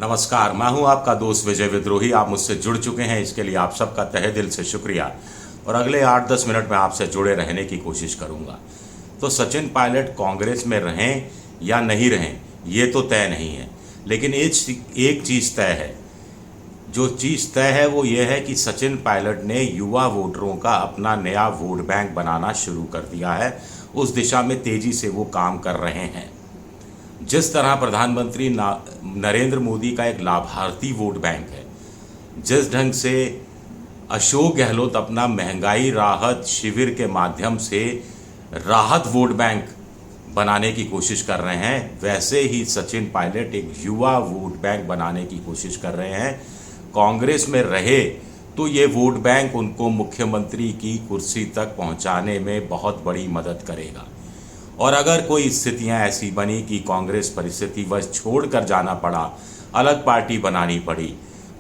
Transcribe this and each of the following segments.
नमस्कार, मैं हूं आपका दोस्त विजय विद्रोही। आप मुझसे जुड़ चुके हैं, इसके लिए आप सबका तहे दिल से शुक्रिया। और अगले 8-10 मिनट में आपसे जुड़े रहने की कोशिश करूंगा। तो सचिन पायलट कांग्रेस में रहें या नहीं रहें ये तो तय नहीं है, लेकिन एक चीज़ तय है। जो चीज़ तय है वो ये है कि सचिन पायलट ने युवा वोटरों का अपना नया वोट बैंक बनाना शुरू कर दिया है। उस दिशा में तेज़ी से वो काम कर रहे हैं। जिस तरह प्रधानमंत्री नरेंद्र मोदी का एक लाभार्थी वोट बैंक है, जिस ढंग से अशोक गहलोत अपना महंगाई राहत शिविर के माध्यम से राहत वोट बैंक बनाने की कोशिश कर रहे हैं, वैसे ही सचिन पायलट एक युवा वोट बैंक बनाने की कोशिश कर रहे हैं। कांग्रेस में रहे तो ये वोट बैंक उनको मुख्यमंत्री की कुर्सी तक पहुंचाने में बहुत बड़ी मदद करेगा। और अगर कोई स्थितियां ऐसी बनी कि कांग्रेस परिस्थितिवश छोड़कर जाना पड़ा, अलग पार्टी बनानी पड़ी,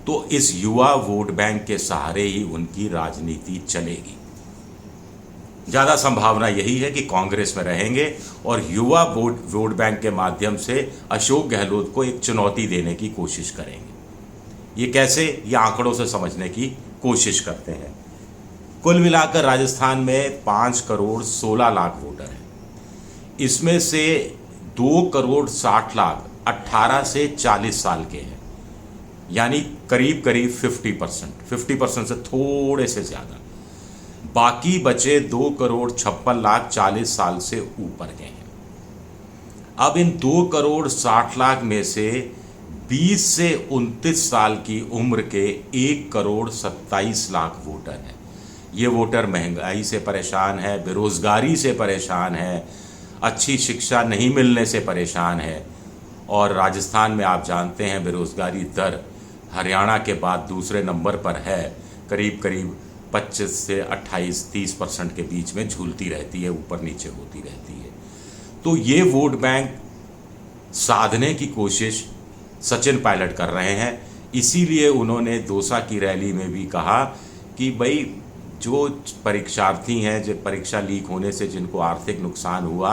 तो इस युवा वोट बैंक के सहारे ही उनकी राजनीति चलेगी। ज़्यादा संभावना यही है कि कांग्रेस में रहेंगे और युवा वोट बैंक के माध्यम से अशोक गहलोत को एक चुनौती देने की कोशिश करेंगे। ये कैसे, ये आंकड़ों से समझने की कोशिश करते हैं। कुल मिलाकर राजस्थान में 5 करोड़ 16 लाख वोटर हैं। इसमें से 2 करोड़ 60 लाख 18 से 40 साल के हैं, यानी करीब करीब 50% से थोड़े से ज़्यादा। बाकी बचे 2 करोड़ 56 लाख 40 साल से ऊपर के हैं। अब इन 2 करोड़ 60 लाख में से 20 से 29 साल की उम्र के 1 करोड़ 27 लाख वोटर हैं। ये वोटर महंगाई से परेशान है, बेरोज़गारी से परेशान है, अच्छी शिक्षा नहीं मिलने से परेशान है। और राजस्थान में आप जानते हैं बेरोज़गारी दर हरियाणा के बाद दूसरे नंबर पर है, करीब करीब 25 से 28-30% के बीच में झूलती रहती है, ऊपर नीचे होती रहती है। तो ये वोट बैंक साधने की कोशिश सचिन पायलट कर रहे हैं। इसीलिए उन्होंने दौसा की रैली में भी कहा कि भाई जो परीक्षार्थी हैं, जो परीक्षा लीक होने से जिनको आर्थिक नुकसान हुआ,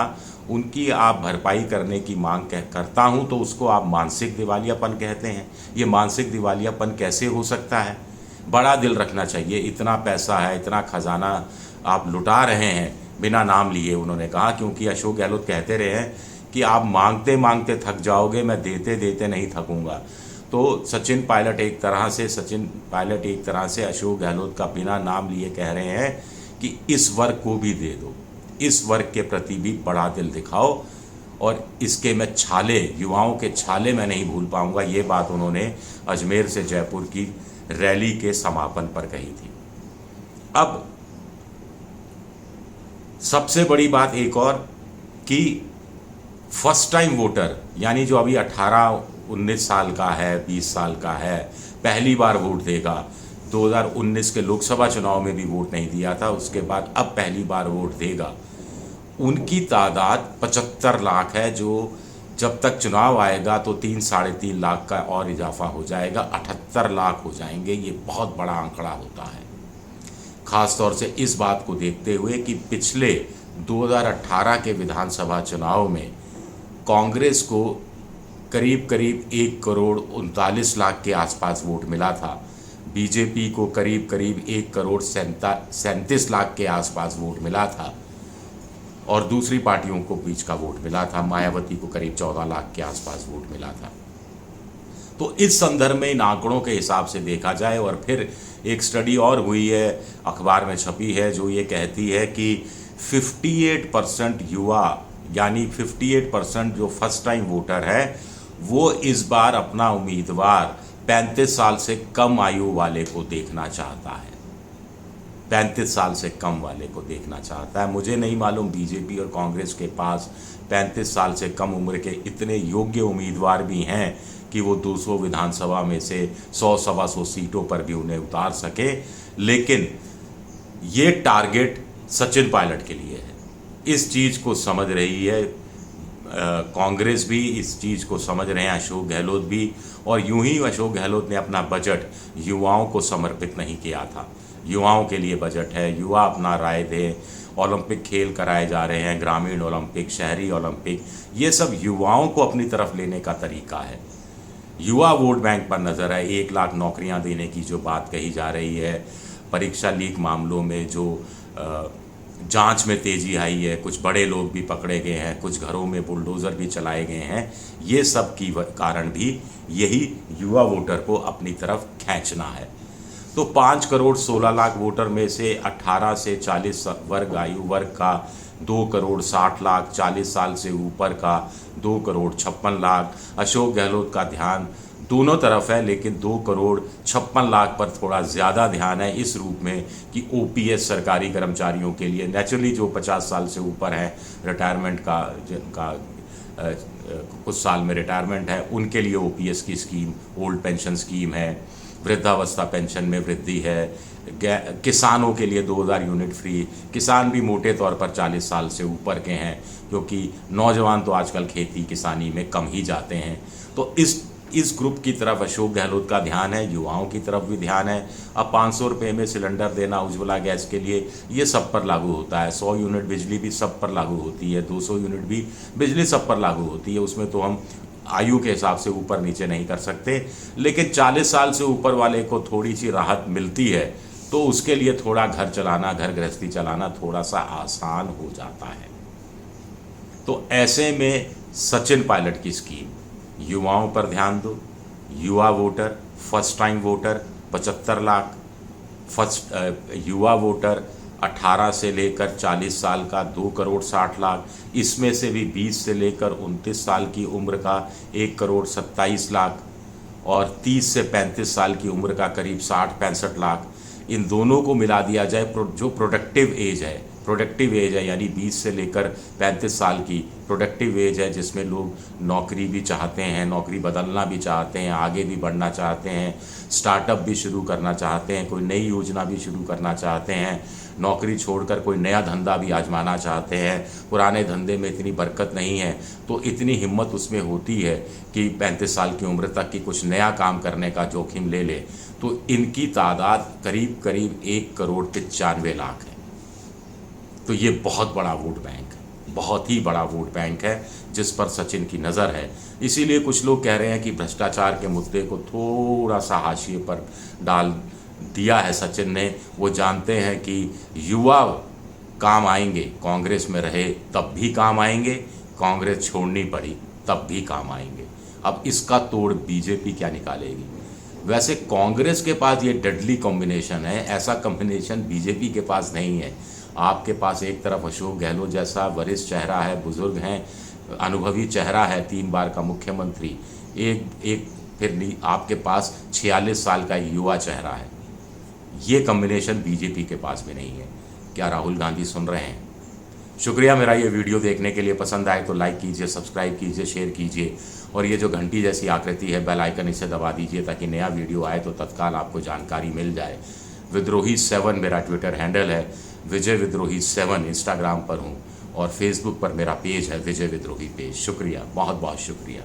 उनकी आप भरपाई करने की मांग करता हूं, तो उसको आप मानसिक दिवालियापन कहते हैं। ये मानसिक दिवालियापन कैसे हो सकता है? बड़ा दिल रखना चाहिए। इतना पैसा है, इतना खजाना आप लुटा रहे हैं बिना नाम लिए, उन्होंने कहा। क्योंकि अशोक गहलोत कहते रहे हैं कि आप मांगते मांगते थक जाओगे, मैं देते देते नहीं थकूंगा। तो सचिन पायलट एक तरह से अशोक गहलोत का बिना नाम लिए कह रहे हैं कि इस वर्ग को भी दे दो, इस वर्ग के प्रति भी बड़ा दिल दिखाओ। और इसके मैं छाले, युवाओं के छाले मैं नहीं भूल पाऊंगा। ये बात उन्होंने अजमेर से जयपुर की रैली के समापन पर कही थी। अब सबसे बड़ी बात एक और कि फर्स्ट टाइम वोटर, यानी जो अभी 18-19 साल का है, 20 साल का है, पहली बार वोट देगा। 2019 के लोकसभा चुनाव में भी वोट नहीं दिया था, उसके बाद अब पहली बार वोट देगा। उनकी तादाद 75 लाख है, जो जब तक चुनाव आएगा तो 3-3.5 लाख का और इजाफा हो जाएगा, 78 लाख हो जाएंगे। ये बहुत बड़ा आंकड़ा होता है, ख़ास तौर से इस बात को देखते हुए कि पिछले 2018 के विधानसभा चुनाव में कांग्रेस को करीब करीब 1 करोड़ 39 लाख के आसपास वोट मिला था। बीजेपी को करीब करीब 1 करोड़ 37 लाख के आसपास वोट मिला था। और दूसरी पार्टियों को बीच का वोट मिला था। मायावती को करीब 14 लाख के आसपास वोट मिला था। तो इस संदर्भ में इन आंकड़ों के हिसाब से देखा जाए, और फिर एक स्टडी और हुई है, अखबार में छपी है, जो ये कहती है कि 58% युवा, यानी 58% जो फर्स्ट टाइम वोटर है, वो इस बार अपना उम्मीदवार 35 साल से कम आयु वाले को देखना चाहता है। 35 साल से कम वाले को देखना चाहता है। मुझे नहीं मालूम बीजेपी और कांग्रेस के पास 35 साल से कम उम्र के इतने योग्य उम्मीदवार भी हैं कि वो 200 विधानसभा में से 100-125 सीटों पर भी उन्हें उतार सके। लेकिन ये टारगेट सचिन पायलट के लिए है। इस चीज़ को समझ रही है कांग्रेस भी, इस चीज़ को समझ रहे हैं अशोक गहलोत भी। और यूं ही अशोक गहलोत ने अपना बजट युवाओं को समर्पित नहीं किया था। युवाओं के लिए बजट है, युवा अपना राय दें। ओलंपिक खेल कराए जा रहे हैं, ग्रामीण ओलंपिक, शहरी ओलंपिक, ये सब युवाओं को अपनी तरफ लेने का तरीका है। युवा वोट बैंक पर नज़र है। 1 लाख नौकरियां देने की जो बात कही जा रही है, परीक्षा लीक मामलों में जो जांच में तेज़ी आई है, कुछ बड़े लोग भी पकड़े गए हैं, कुछ घरों में बुलडोज़र भी चलाए गए हैं, ये सब की कारण भी यही युवा वोटर को अपनी तरफ खींचना है। तो 5 करोड़ 16 लाख वोटर में से 18 से 40 वर्ग आयु वर्ग का 2 करोड़ 60 लाख, 40 साल से ऊपर का 2 करोड़ 56 लाख। अशोक गहलोत का ध्यान दोनों तरफ है, लेकिन 2 करोड़ 56 लाख पर थोड़ा ज़्यादा ध्यान है इस रूप में कि ओपीएस सरकारी कर्मचारियों के लिए, नेचुरली जो 50 साल से ऊपर है, रिटायरमेंट का जिनका कुछ साल में रिटायरमेंट है, उनके लिए ओपीएस की स्कीम, ओल्ड पेंशन स्कीम है, वृद्धावस्था पेंशन में वृद्धि है, किसानों के लिए 2000 यूनिट फ्री। किसान भी मोटे तौर पर 40 साल से ऊपर के हैं, क्योंकि नौजवान तो आजकल खेती किसानी में कम ही जाते हैं। तो इस ग्रुप की तरफ अशोक गहलोत का ध्यान है, युवाओं की तरफ भी ध्यान है। अब 500 रुपये में सिलेंडर देना उज्ज्वला गैस के लिए, ये सब पर लागू होता है। 100 यूनिट बिजली भी सब पर लागू होती है, 200 यूनिट भी बिजली सब पर लागू होती है। उसमें तो हम आयु के हिसाब से ऊपर नीचे नहीं कर सकते, लेकिन 40 साल से ऊपर वाले को थोड़ी सी राहत मिलती है, तो उसके लिए थोड़ा घर चलाना, घर गृहस्थी चलाना थोड़ा सा आसान हो जाता है। तो ऐसे में सचिन पायलट की स्कीम, युवाओं पर ध्यान दो, युवा voter, first time voter 75 lakh, युवा वोटर 18 से लेकर 40 साल का 2 करोड़ 60 लाख, इसमें से भी 20 से लेकर 29 साल की उम्र का 1 करोड़ 27 लाख, और 30 से 35 साल की उम्र का करीब 60-65 लाख। इन दोनों को मिला दिया जाए, जो प्रोडक्टिव एज है यानी 20 से लेकर 35 साल की प्रोडक्टिव एज है, जिसमें लोग नौकरी भी चाहते हैं, नौकरी बदलना भी चाहते हैं, आगे भी बढ़ना चाहते हैं, स्टार्टअप भी शुरू करना चाहते हैं, कोई नई योजना भी शुरू करना चाहते हैं, नौकरी छोड़कर कोई नया धंधा भी आजमाना चाहते हैं, पुराने धंधे में इतनी बरकत नहीं है, तो इतनी हिम्मत उसमें होती है कि 35 साल की उम्र तक की कुछ नया काम करने का जोखिम ले ले। तो इनकी तादाद करीब 1 करोड़ 95 लाख है। तो ये बहुत बड़ा वोट बैंक है, बहुत ही बड़ा वोट बैंक है जिस पर सचिन की नज़र है। इसीलिए कुछ लोग कह रहे हैं कि भ्रष्टाचार के मुद्दे को थोड़ा सा हाशिए पर डाल दिया है सचिन ने। वो जानते हैं कि युवा काम आएंगे, कांग्रेस में रहे तब भी काम आएंगे, कांग्रेस छोड़नी पड़ी तब भी काम आएंगे। अब इसका तोड़ बीजेपी क्या निकालेगी? वैसे कांग्रेस के पास ये डेडली कॉम्बिनेशन है, ऐसा कॉम्बिनेशन बीजेपी के पास नहीं है। आपके पास एक तरफ अशोक गहलोत जैसा वरिष्ठ चेहरा है, बुजुर्ग हैं, अनुभवी चेहरा है, 3 बार का मुख्यमंत्री, एक फिर आपके पास 46 साल का युवा चेहरा है। ये कॉम्बिनेशन बीजेपी के पास भी नहीं है। क्या राहुल गांधी सुन रहे हैं? शुक्रिया मेरा ये वीडियो देखने के लिए। पसंद आए तो लाइक कीजिए, सब्सक्राइब कीजिए, शेयर कीजिए, और ये जो घंटी जैसी आकृति है बेल आइकन, इसे दबा दीजिए ताकि नया वीडियो आए तो तत्काल आपको जानकारी मिल जाए। विद्रोही 7 मेरा ट्विटर हैंडल है, विजय विद्रोही 7 इंस्टाग्राम पर हूँ, और फेसबुक पर मेरा पेज है विजय विद्रोही पेज। शुक्रिया, बहुत बहुत शुक्रिया।